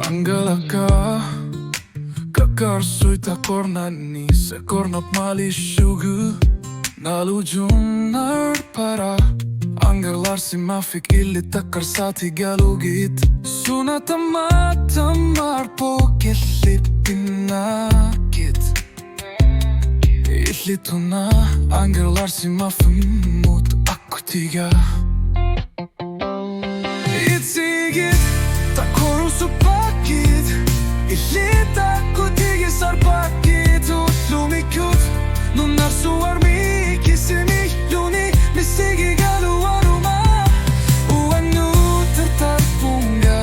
Angalaka kakarsoy takornani se kornop malishugu nalujunnar para angalar si mafik illi takarsati galugit sunatamatamar pokilli pinakit illi tuna angalar si mafimut akkutiga Itsigit Takorusuppakkit illi akkutiga sarpakkit utlumikut nunnar suarmi kisimi luni misigi galu aruma uannu tertarpunga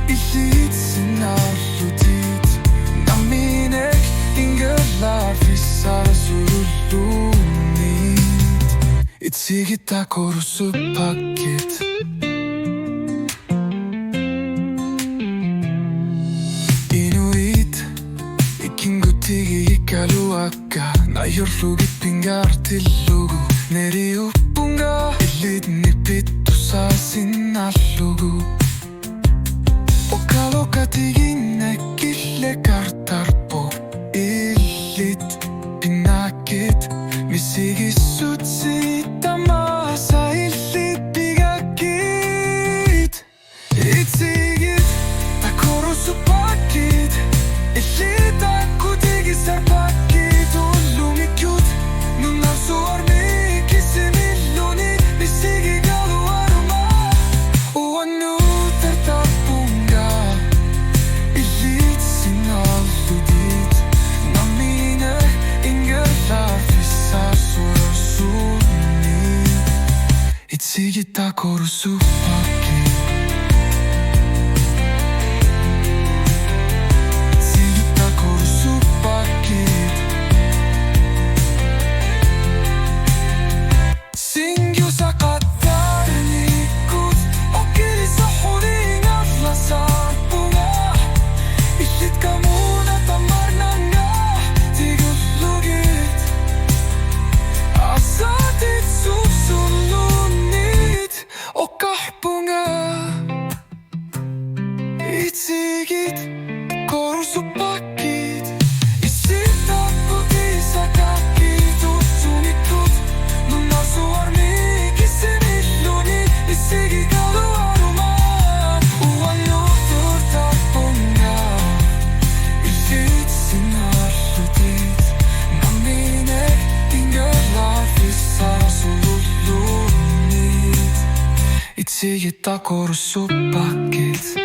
illit sinarlutit naminek ingelar visar surulunit Itsigit Takorusuppakkit Ikaluakka nayorlugit pingartillugu neriuppunga illit nipittu saasinallugu okalokatigine kille kartarpo illit pinakit misigissut sitamasa illit pigakit Itsigit Takorusuppakkit illit akkutigi sarpakkit ullumikut nunnar suarmi kisimilluni misigi galu aruma uannu tertarpunga illit sinalludit namine ingelar visar sursulni Itsigit Takorusuppakkit Itsigit Takorusuppakkit illit akkutigisarpakkit utlumikut nunnar suarmi kisimilluni misigi galu aruma uannu tertarpunga illit sinarlutit naminek ingelar visar surulunit Itsigit Takorusuppakkit